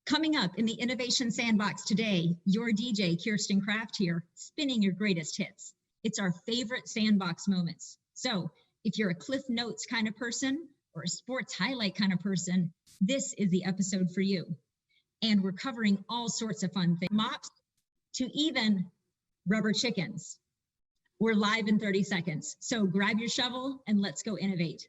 Coming up in the Innovation Sandbox today, your DJ, Kirsten Kraft here, spinning your greatest hits. It's our favorite Sandbox moments. So if you're a Cliff Notes kind of person or a sports highlight kind of person, this is the episode for you. And we're covering all sorts of fun things, mops to even rubber chickens. We're live in 30 seconds. So grab your shovel and let's go innovate.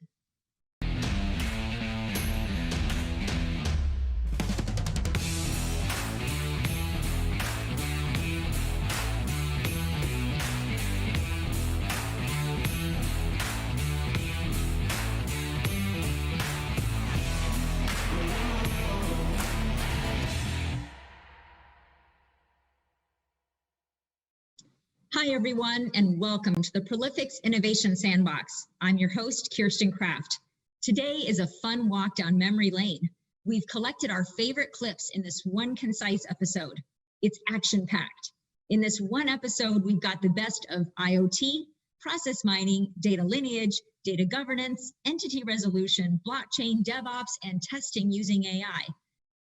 Hi, everyone, and welcome to the Prolifics Innovation Sandbox. I'm your host, Kirsten Kraft. Today is a fun walk down memory lane. We've collected our favorite clips in this one concise episode. It's action-packed. In this one episode, we've got the best of IoT, process mining, data lineage, data governance, entity resolution, blockchain, DevOps, and testing using AI.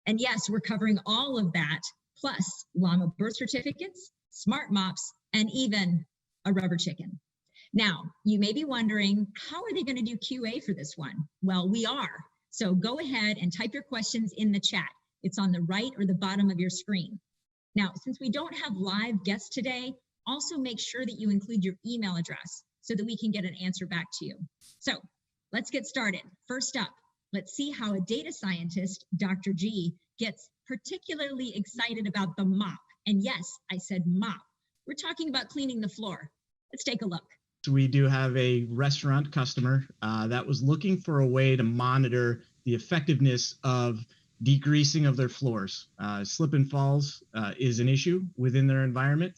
And yes, we're covering all of that, plus llama birth certificates, smart mops, and even a rubber chicken. Now, you may be wondering, how are they going to do QA for this one? Well, we are. So go ahead and type your questions in the chat. It's on the right or the bottom of your screen. Now, since we don't have live guests today, also make sure that you include your email address so that we can get an answer back to you. So let's get started. First up, let's see how a data scientist, Dr. G, gets particularly excited about the mop. And yes, I said mop. We're talking about cleaning the floor. Let's take a look. So we do have a restaurant customer that was looking for a way to monitor the effectiveness of degreasing of their floors. Slip and falls is an issue within their environment.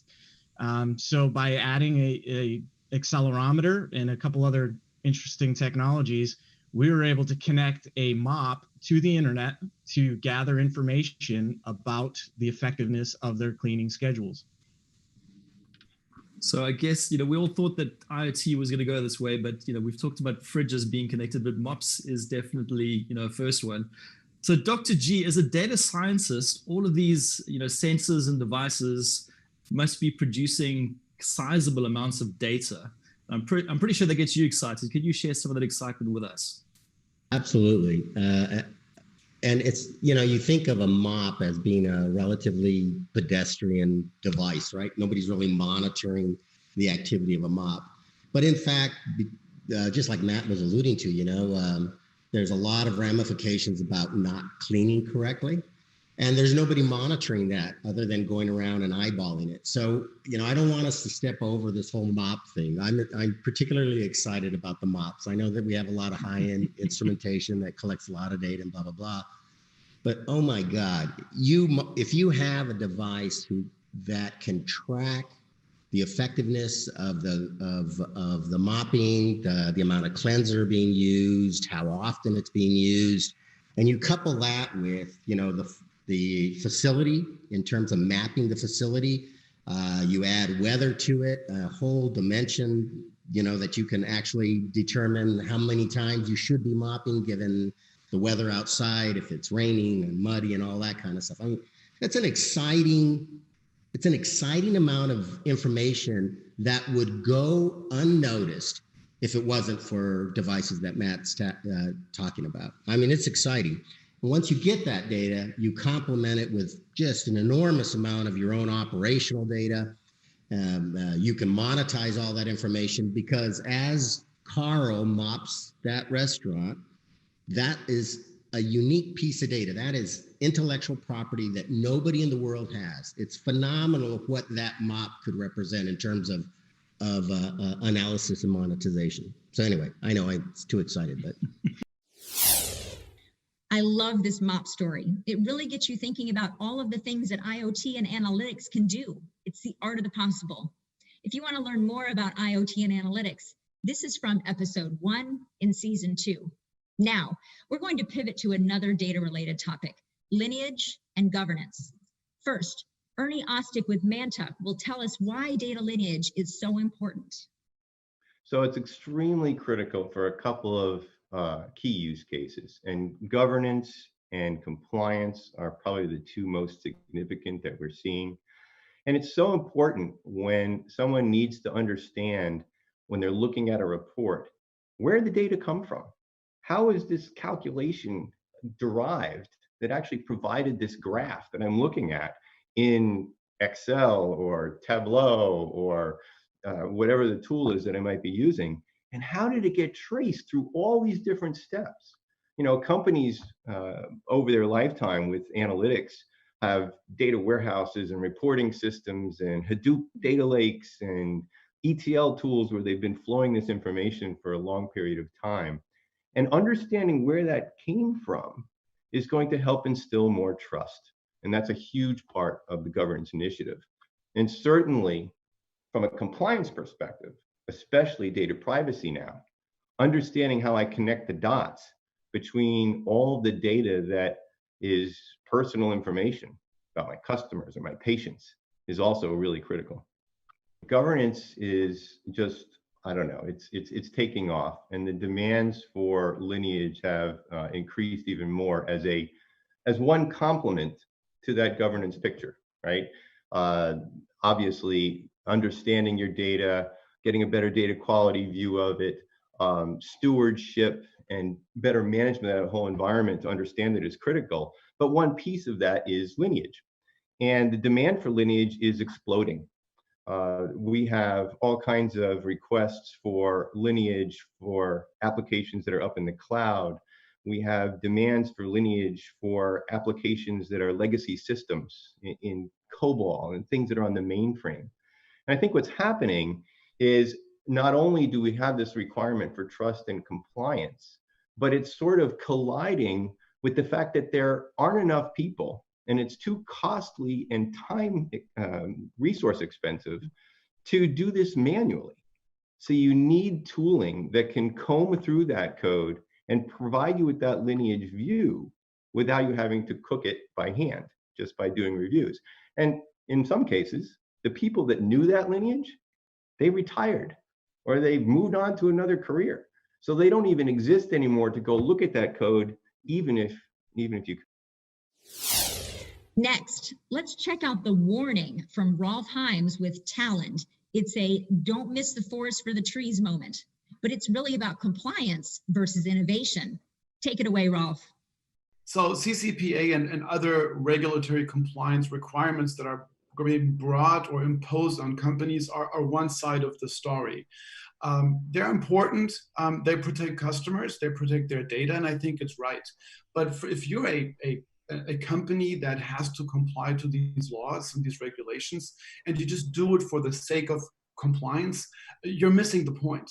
So by adding a accelerometer and a couple other interesting technologies, we were able to connect a mop to the internet to gather information about the effectiveness of their cleaning schedules. So I guess, we all thought that IoT was going to go this way, but, we've talked about fridges being connected, but Mops is definitely, a first one. So Dr. G, as a data scientist, all of these, sensors and devices must be producing sizable amounts of data. I'm pretty sure that gets you excited. Could you share some of that excitement with us? Absolutely. And it's, you think of a mop as being a relatively pedestrian device, right? Nobody's really monitoring the activity of a mop. But in fact, just like Matt was alluding to, there's a lot of ramifications about not cleaning correctly. And there's nobody monitoring that other than going around and eyeballing it. So, I don't want us to step over this whole mop thing. I'm particularly excited about the mops. I know that we have a lot of high-end instrumentation that collects a lot of data and blah, blah, blah. But oh my God, if you have a device that can track the effectiveness of the mopping, the amount of cleanser being used, how often it's being used, and you couple that with, the facility in terms of mapping the facility, you add weather to it, a whole dimension, that you can actually determine how many times you should be mopping given the weather outside, if it's raining and muddy and all that kind of stuff. I mean, it's an exciting amount of information that would go unnoticed if it wasn't for devices that Matt's talking about. I mean, it's exciting. And once you get that data, you complement it with just an enormous amount of your own operational data. You can monetize all that information because as Carl mops that restaurant, that is a unique piece of data. That is intellectual property that nobody in the world has. It's phenomenal what that mop could represent in terms of analysis and monetization. So anyway, I know I'm too excited, but. I love this mop story. It really gets you thinking about all of the things that IoT and analytics can do. It's the art of the possible. If you want to learn more about IoT and analytics, this is from episode 1 in season 2. Now, we're going to pivot to another data-related topic, lineage and governance. First, Ernie Ostick with Manta will tell us why data lineage is so important. So it's extremely critical for a couple of key use cases, and governance and compliance are probably the two most significant that we're seeing. And it's so important when someone needs to understand, when they're looking at a report, where did the data come from? How is this calculation derived that actually provided this graph that I'm looking at in Excel or Tableau or whatever the tool is that I might be using? And how did it get traced through all these different steps? You know, companies over their lifetime with analytics have data warehouses and reporting systems and Hadoop data lakes and ETL tools where they've been flowing this information for a long period of time. And understanding where that came from is going to help instill more trust. And that's a huge part of the governance initiative. And certainly from a compliance perspective, especially data privacy now, understanding how I connect the dots between all the data that is personal information about my customers or my patients is also really critical. Governance is just, I don't know, it's taking off, and the demands for lineage have increased even more as one complement to that governance picture, right? Obviously, understanding your data, getting a better data quality view of it, stewardship and better management of that whole environment to understand it is critical. But one piece of that is lineage. And the demand for lineage is exploding. We have all kinds of requests for lineage for applications that are up in the cloud. We have demands for lineage for applications that are legacy systems in COBOL and things that are on the mainframe. And I think what's happening is not only do we have this requirement for trust and compliance, but it's sort of colliding with the fact that there aren't enough people, and it's too costly and time resource expensive to do this manually. So you need tooling that can comb through that code and provide you with that lineage view without you having to cook it by hand, just by doing reviews. And in some cases, the people that knew that lineage, they retired or they moved on to another career. So they don't even exist anymore to go look at that code, even if you. Next, let's check out the warning from Rolf Himes with Talend. It's a don't miss the forest for the trees moment, but it's really about compliance versus innovation. Take it away, Rolf. So CCPA and other regulatory compliance requirements that are going to be brought or imposed on companies are one side of the story. They're important. They protect customers. They protect their data, and I think it's right. But if you're a company that has to comply to these laws and these regulations, and you just do it for the sake of compliance, you're missing the point.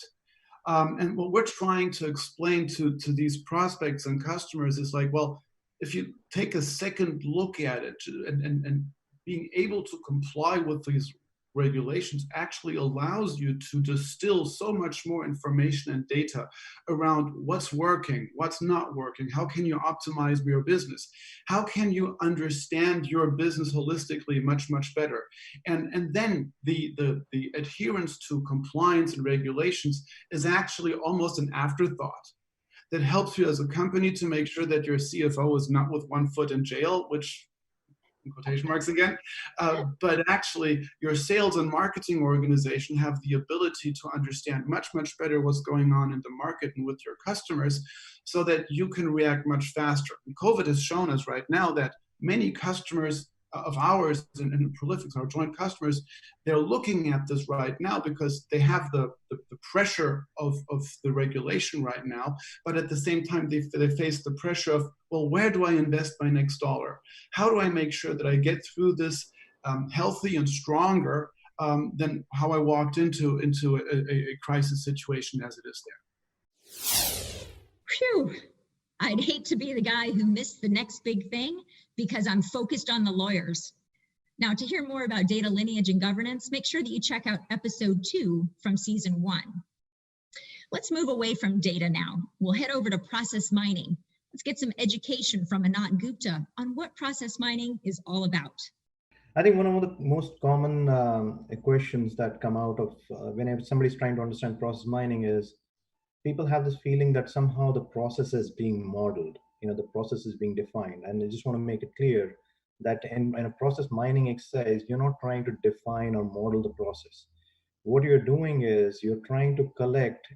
And what we're trying to explain to these prospects and customers is like, well, if you take a second look at it and being able to comply with these regulations actually allows you to distill so much more information and data around what's working, what's not working, how can you optimize your business, how can you understand your business holistically much better, and then the adherence to compliance and regulations is actually almost an afterthought that helps you as a company to make sure that your CFO is not with one foot in jail, which in quotation marks again, but actually your sales and marketing organization have the ability to understand much better what's going on in the market and with your customers so that you can react much faster. And COVID has shown us right now that many customers of ours and Prolifics, our joint customers, they're looking at this right now because they have the pressure of the regulation right now, but at the same time they face the pressure of, well, where do I invest my next dollar? How do I make sure that I get through this healthy and stronger than how I walked into a crisis situation as it is there? Phew. I'd hate to be the guy who missed the next big thing because I'm focused on the lawyers. Now, to hear more about data lineage and governance, make sure that you check out episode 2 from season 1. Let's move away from data now. We'll head over to process mining. Let's get some education from Anant Gupta on what process mining is all about. I think one of the most common questions that come out of whenever somebody's trying to understand process mining is people have this feeling that somehow the process is being modeled. the process is being defined. And I just want to make it clear that in a process mining exercise, you're not trying to define or model the process. What you're doing is you're trying to collect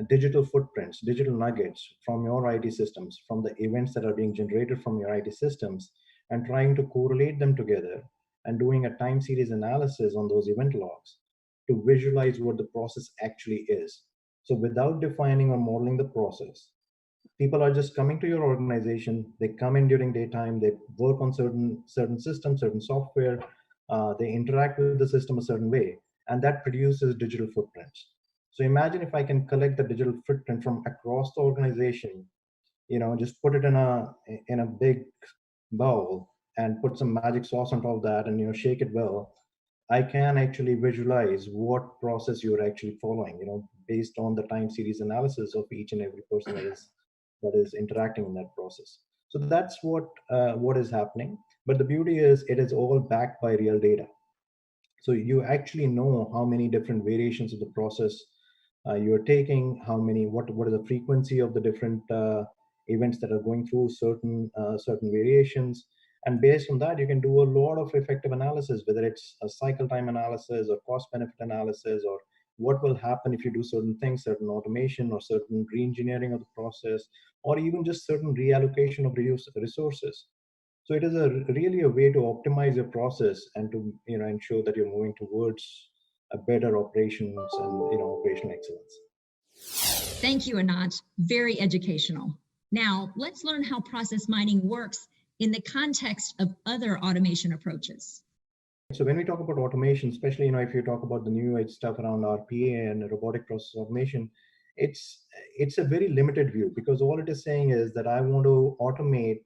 digital footprints, digital nuggets from your IT systems, from the events that are being generated from your IT systems, and trying to correlate them together and doing a time series analysis on those event logs to visualize what the process actually is. So without defining or modeling the process, people are just coming to your organization. They come in during daytime. They work on certain systems, certain software. They interact with the system a certain way, and that produces digital footprints. So imagine if I can collect the digital footprint from across the organization, just put it in a big bowl and put some magic sauce on top of that, and shake it well. I can actually visualize what process you're actually following, based on the time series analysis of each and every person that is interacting in that process. So that's what is happening. But the beauty is it is all backed by real data. So you actually know how many different variations of the process you're taking, what is the frequency of the different events that are going through certain variations. And based on that, you can do a lot of effective analysis, whether it's a cycle time analysis or cost benefit analysis, or what will happen if you do certain things, certain automation or certain re-engineering of the process, or even just certain reallocation of resources. So it is really a way to optimize your process and to ensure that you're moving towards a better operations and operational excellence. Thank you, Anant. Very educational. Now, let's learn how process mining works in the context of other automation approaches. So when we talk about automation, especially if you talk about the new age stuff around RPA and robotic process automation, it's a very limited view, because all it is saying is that I want to automate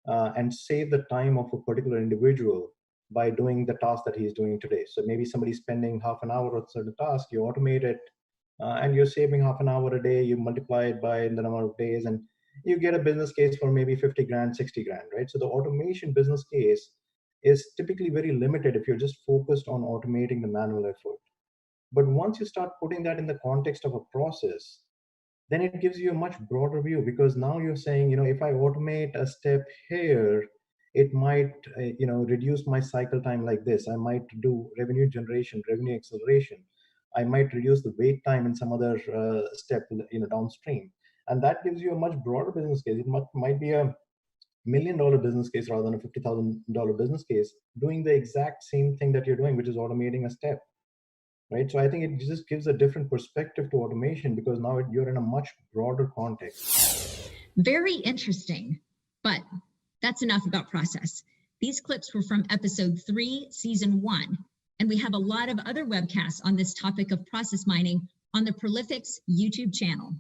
and save the time of a particular individual by doing the task that he's doing today. So maybe somebody's spending half an hour on a certain task, you automate it, and you're saving half an hour a day, you multiply it by the number of days, and you get a business case for maybe 50 grand, 60 grand, right? So the automation business case is typically very limited if you're just focused on automating the manual effort. But once you start putting that in the context of a process, then it gives you a much broader view, because now you're saying, if I automate a step here, it might, reduce my cycle time like this. I might do revenue generation, revenue acceleration. I might reduce the wait time in some other step, downstream. And that gives you a much broader business case. It might be a $1 million business case rather than a $50,000 business case, doing the exact same thing that you're doing, which is automating a step. Right. So I think it just gives a different perspective to automation, because now you're in a much broader context. Very interesting. But that's enough about process. These clips were from episode 3, season 1. And we have a lot of other webcasts on this topic of process mining on the Prolifics YouTube channel.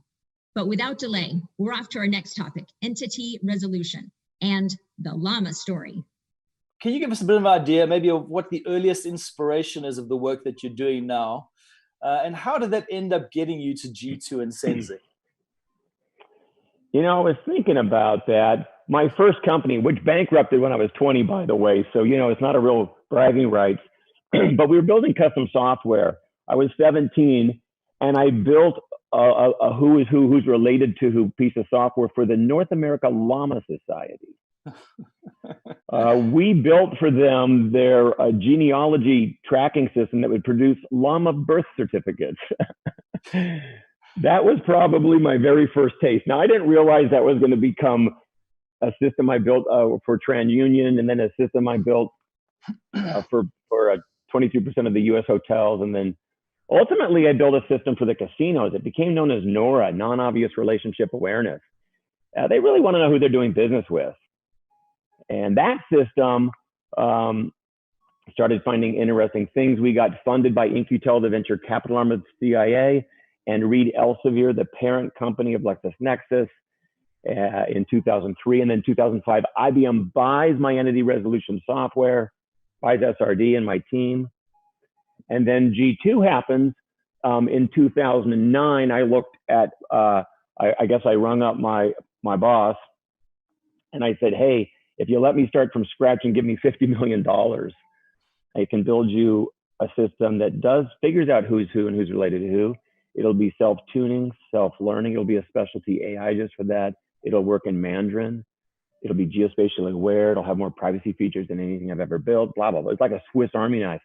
But without delay, we're off to our next topic, entity resolution and the llama story. Can you give us a bit of an idea maybe of what the earliest inspiration is of the work that you're doing now? And how did that end up getting you to G2 and Sensing? I was thinking about that. My first company, which bankrupted when I was 20, by the way, so, it's not a real bragging rights, but we were building custom software. I was 17, and I built a who is who's related to who piece of software for the North America Llama Society. We built for them their genealogy tracking system that would produce llama birth certificates. That was probably my very first taste. Now, I didn't realize that was going to become a system I built for TransUnion, and then a system I built for 22% of the U.S. hotels. And then ultimately, I built a system for the casinos. It became known as NORA, non-obvious relationship awareness. They really want to know who they're doing business with. And that system started finding interesting things. We got funded by InQtel, the venture capital arm of the CIA, and Reed Elsevier, the parent company of LexisNexis, in 2003. And then 2005, IBM buys my entity resolution software, buys SRD and my team. And then G2 happens. In 2009, I looked at, I guess I rung up my boss, and I said, hey, if you let me start from scratch and give me $50 million, I can build you a system that figures out who's who and who's related to who. It'll be self-tuning, self-learning. It'll be a specialty AI just for that. It'll work in Mandarin. It'll be geospatially aware. It'll have more privacy features than anything I've ever built, blah, blah, blah. It's like a Swiss Army knife.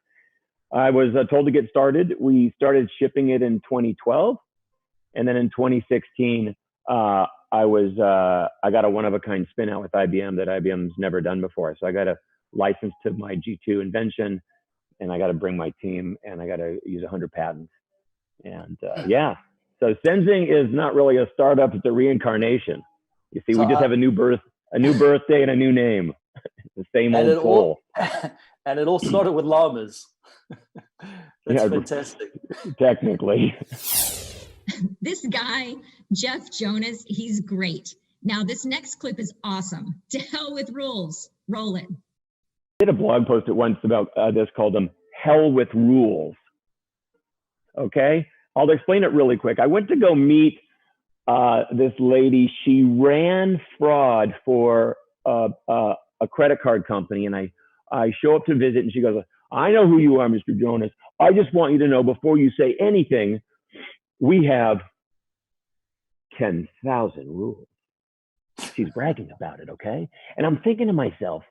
I was told to get started. We started shipping it in 2012. And then in 2016, I got a one-of-a-kind spin out with IBM that IBM's never done before. So I got a license to my G2 invention, and I got to bring my team, and I got to use 100 patents. And yeah, so Sensing is not really a startup; it's a reincarnation. You see, we just have a new birthday, and a new name. The same old soul. And it all started with llamas. That's fantastic. Technically. This guy, Jeff Jonas, he's great. Now, this next clip is awesome. To hell with rules. Roll it. I did a blog post at once about this called Hell with Rules. Okay? I'll explain it really quick. I went to go meet this lady. She ran fraud for a credit card company, and I show up to visit, and she goes, I know who you are, Mr. Jonas. I just want you to know before you say anything, we have 10,000 rules. She's bragging about it, okay? And I'm thinking to myself,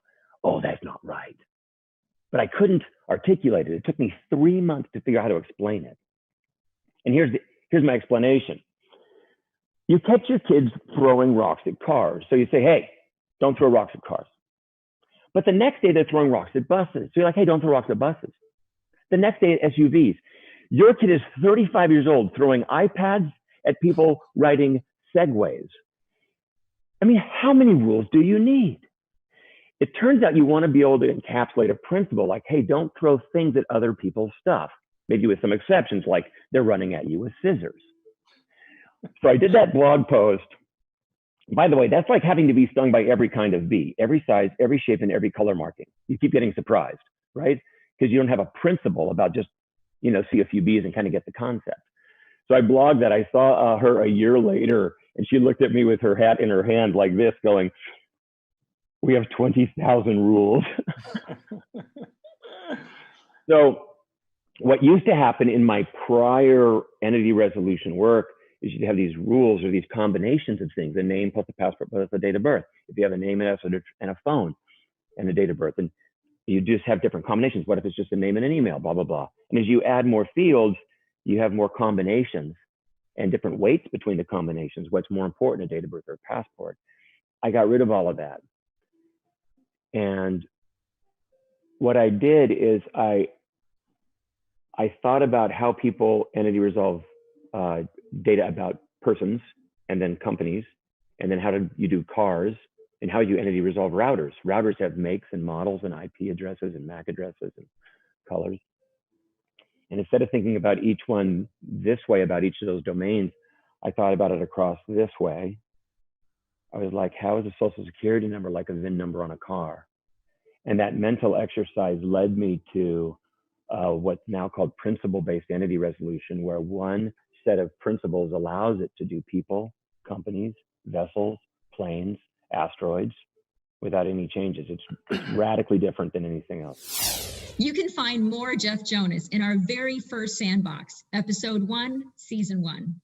oh, that's not right. But I couldn't articulate it. It took me 3 months to figure out how to explain it. And here's my explanation. You catch your kids throwing rocks at cars. So you say, hey, don't throw rocks at cars. But the next day they're throwing rocks at buses. So you're like, hey, don't throw rocks at buses. The next day at SUVs. Your kid is 35 years old throwing iPads at people riding Segways. I mean, how many rules do you need? It turns out you want to be able to encapsulate a principle like, hey, don't throw things at other people's stuff. Maybe with some exceptions, like they're running at you with scissors. So I did that blog post. By the way, that's like having to be stung by every kind of bee, every size, every shape, and every color marking. You keep getting surprised, right? Because you don't have a principle about just, see a few bees and kind of get the concept. So I blogged that. I saw her a year later, and she looked at me with her hat in her hand like this, going, we have 20,000 rules. So what used to happen in my prior entity resolution work is you'd have these rules or these combinations of things, a name plus a passport plus a date of birth. If you have a name and a phone and a date of birth, and you just have different combinations. What if it's just a name and an email, blah, blah, blah. And as you add more fields, you have more combinations and different weights between the combinations. What's more important, a date of birth or a passport? I got rid of all of that. And what I did is I thought about how people entity resolve data about persons and then companies, and then how do you do cars, and how you entity resolve routers. Routers have makes and models and IP addresses and MAC addresses and colors. And instead of thinking about each one this way, about each of those domains, I thought about it across this way. I was like, how is a social security number like a VIN number on a car? And that mental exercise led me to what's now called principle-based entity resolution, where one set of principles allows it to do people, companies, vessels, planes, asteroids, without any changes. It's radically different than anything else. You can find more Jeff Jonas in our very first Sandbox, episode 1, season 1.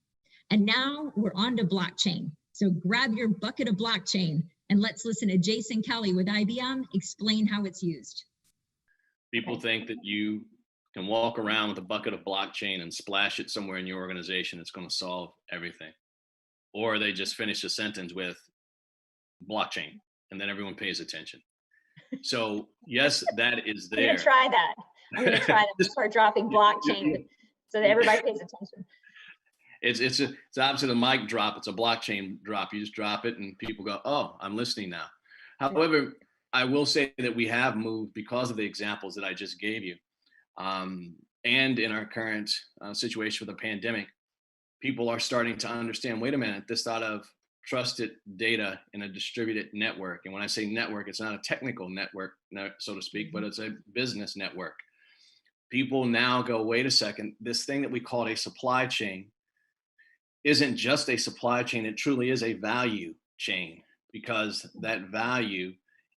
And now we're on to blockchain. So grab your bucket of blockchain and let's listen to Jason Kelly with IBM explain how it's used. People think that you can walk around with a bucket of blockchain and splash it somewhere in your organization. It's going to solve everything. Or they just finish a sentence with blockchain and then everyone pays attention. So yes, that is there. I'm going to try that. I'm going to try that. Start dropping blockchain so that everybody pays attention. It's opposite of a mic drop. It's a blockchain drop. You just drop it and people go, oh, I'm listening now. However, I will say that we have moved because of the examples that I just gave you. And in our current situation with the pandemic, people are starting to understand, wait a minute, this thought of trusted data in a distributed network. And when I say network, it's not a technical network, so to speak, but it's a business network. People now go, wait a second, this thing that we call a supply chain isn't just a supply chain, it truly is a value chain, because that value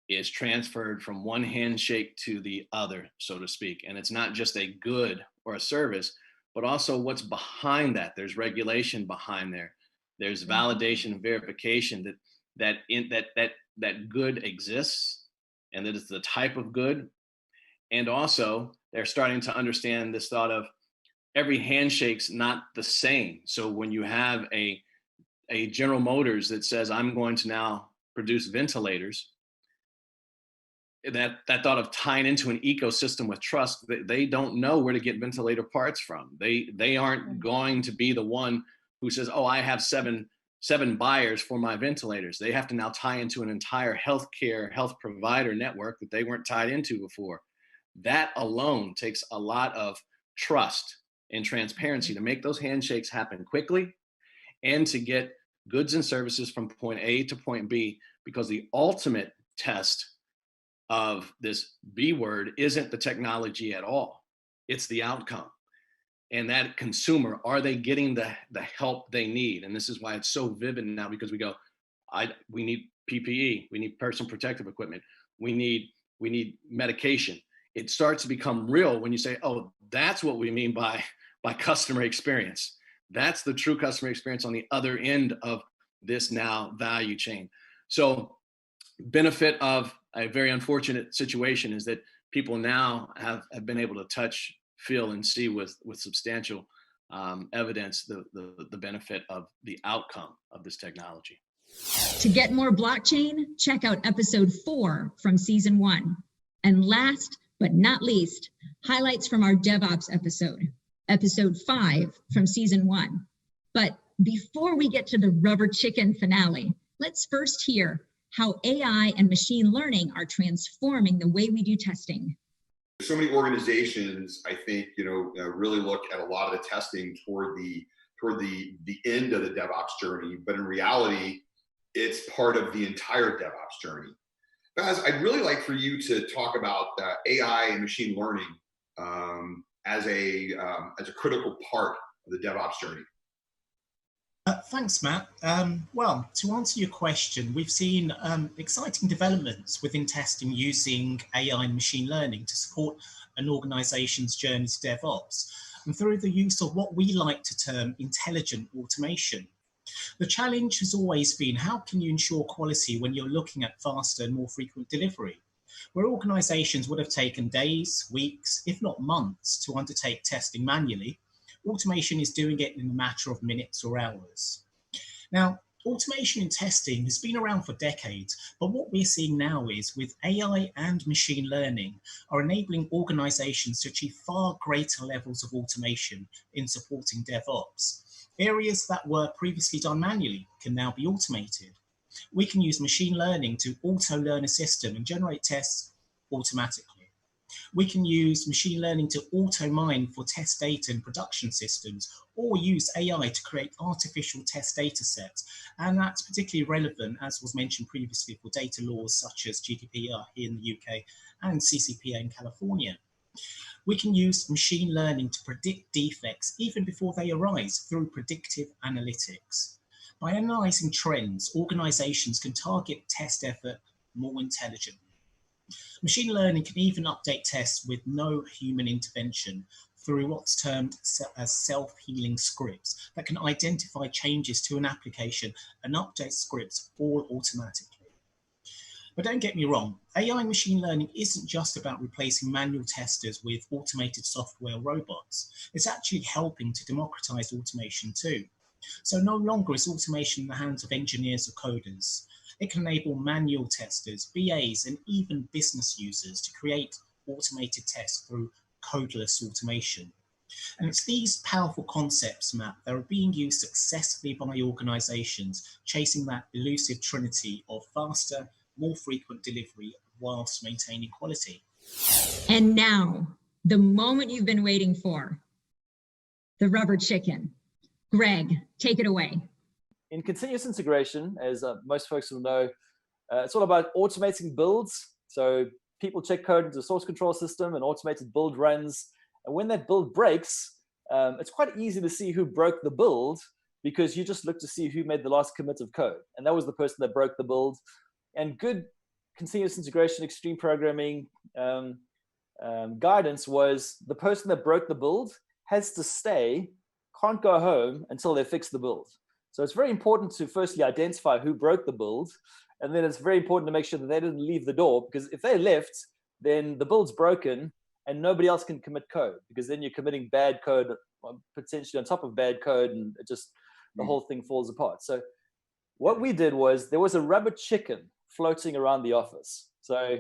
is transferred from one handshake to the other, so to speak. And it's not just a good or a service, but also what's behind that. There's regulation behind there. There's validation and verification that that that good exists, and that it's the type of good. And also, they're starting to understand this thought of every handshake's not the same. So when you have a General Motors that says, I'm going to now produce ventilators, that thought of tying into an ecosystem with trust, they don't know where to get ventilator parts from. They aren't going to be the one who says, oh, I have seven buyers for my ventilators. They have to now tie into an entire health provider network that they weren't tied into before. That alone takes a lot of trust and transparency to make those handshakes happen quickly and to get goods and services from point A to point B, because the ultimate test of this B word isn't the technology at all. It's the outcome. And that consumer, are they getting the help they need? And this is why it's so vivid now, because we go, we need PPE, we need personal protective equipment, we need medication. It starts to become real when you say, oh, that's what we mean by customer experience. That's the true customer experience on the other end of this now value chain. So benefit of a very unfortunate situation is that people now have been able to touch, feel, and see with substantial evidence the benefit of the outcome of this technology. To get more blockchain, check out episode 4 from season 1. And last but not least, highlights from our DevOps episode 5 from season 1. But before we get to the rubber chicken finale, let's first hear how AI and machine learning are transforming the way we do testing. So many organizations, I think, really look at a lot of the testing toward the end of the DevOps journey, but in reality, it's part of the entire DevOps journey. Baz, I'd really like for you to talk about AI and machine learning as a critical part of the DevOps journey. Thanks, Matt. Well, to answer your question, we've seen exciting developments within testing using AI and machine learning to support an organization's journey to DevOps, and through the use of what we like to term intelligent automation. The challenge has always been, how can you ensure quality when you're looking at faster and more frequent delivery? Where organizations would have taken days, weeks, if not months to undertake testing manually, automation is doing it in a matter of minutes or hours. Now, automation in testing has been around for decades, but what we're seeing now is with AI and machine learning are enabling organizations to achieve far greater levels of automation in supporting DevOps. Areas that were previously done manually can now be automated. We can use machine learning to auto-learn a system and generate tests automatically. We can use machine learning to auto-mine for test data in production systems, or use AI to create artificial test data sets. And that's particularly relevant, as was mentioned previously, for data laws such as GDPR here in the UK and CCPA in California. We can use machine learning to predict defects even before they arise through predictive analytics. By analysing trends, organisations can target test effort more intelligently. Machine learning can even update tests with no human intervention through what's termed as self-healing scripts that can identify changes to an application and update scripts all automatically. But don't get me wrong, AI and machine learning isn't just about replacing manual testers with automated software robots. It's actually helping to democratize automation too. So no longer is automation in the hands of engineers or coders. It can enable manual testers, BAs, and even business users to create automated tests through codeless automation. And it's these powerful concepts, Matt, that are being used successfully by organizations, chasing that elusive trinity of faster, more frequent delivery whilst maintaining quality. And now, the moment you've been waiting for, the rubber chicken. Greg, take it away. In continuous integration, as most folks will know, it's all about automating builds. So people check code into the source control system and automated build runs. And when that build breaks, it's quite easy to see who broke the build, because you just look to see who made the last commit of code. And that was the person that broke the build. And good continuous integration, extreme programming guidance was the person that broke the build has to stay, can't go home until they fix the build. So it's very important to firstly identify who broke the build. And then it's very important to make sure that they didn't leave the door, because if they left, then the build's broken and nobody else can commit code, because then you're committing bad code potentially on top of bad code, and it just, the whole thing falls apart. So what we did was, there was a rubber chicken floating around the office. So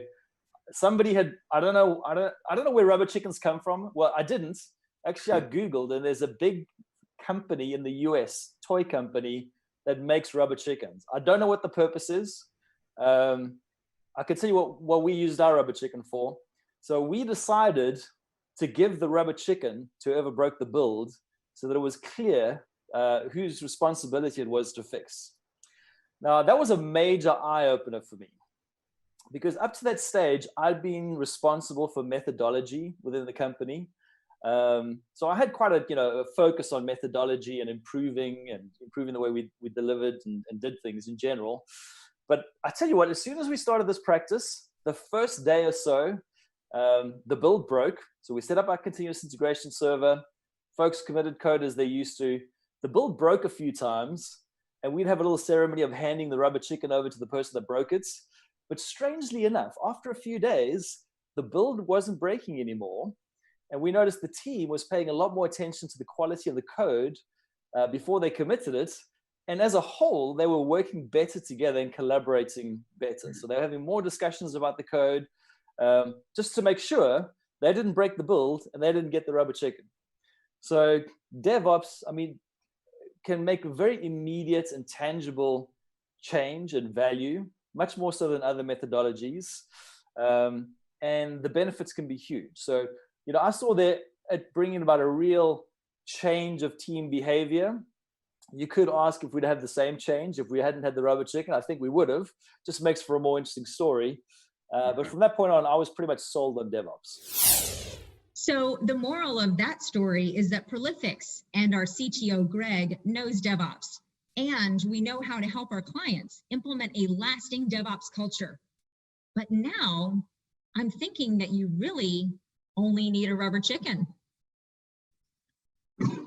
somebody had, I don't know where rubber chickens come from. Well, I didn't. Actually, I Googled, and there's a big company in the US, toy company, that makes rubber chickens. I don't know what the purpose is. I can tell you what we used our rubber chicken for. So we decided to give the rubber chicken to whoever broke the build, so that it was clear whose responsibility it was to fix. Now, that was a major eye-opener for me, because up to that stage, I'd been responsible for methodology within the company. So I had quite a focus on methodology and improving the way we delivered and did things in general. But I tell you what, as soon as we started this practice, the first day or so, the build broke. So we set up our continuous integration server. Folks committed code as they used to. The build broke a few times, and we'd have a little ceremony of handing the rubber chicken over to the person that broke it. But strangely enough, after a few days, the build wasn't breaking anymore. And we noticed the team was paying a lot more attention to the quality of the code before they committed it. And as a whole, they were working better together and collaborating better. So they were having more discussions about the code, just to make sure they didn't break the build and they didn't get the rubber chicken. So DevOps, can make a very immediate and tangible change and value, much more so than other methodologies. And the benefits can be huge. So, I saw that it bringing about a real change of team behavior. You could ask if we'd have the same change if we hadn't had the rubber chicken. I think we would have. Just makes for a more interesting story. But from that point on, I was pretty much sold on DevOps. So the moral of that story is that Prolifics and our CTO, Greg, knows DevOps. And we know how to help our clients implement a lasting DevOps culture. But now I'm thinking that you really only need a rubber chicken.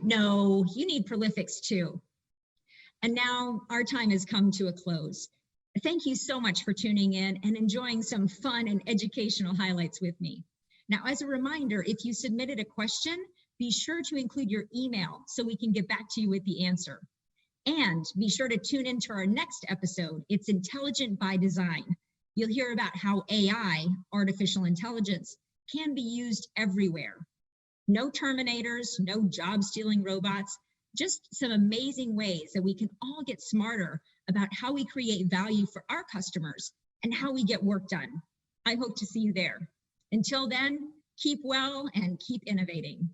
No, you need Prolifics too. And now our time has come to a close. Thank you so much for tuning in and enjoying some fun and educational highlights with me. Now, as a reminder, if you submitted a question, be sure to include your email so we can get back to you with the answer. And be sure to tune into our next episode. It's Intelligent by Design. You'll hear about how AI, artificial intelligence, can be used everywhere. No Terminators, no job-stealing robots, just some amazing ways that we can all get smarter about how we create value for our customers and how we get work done. I hope to see you there. Until then, keep well and keep innovating.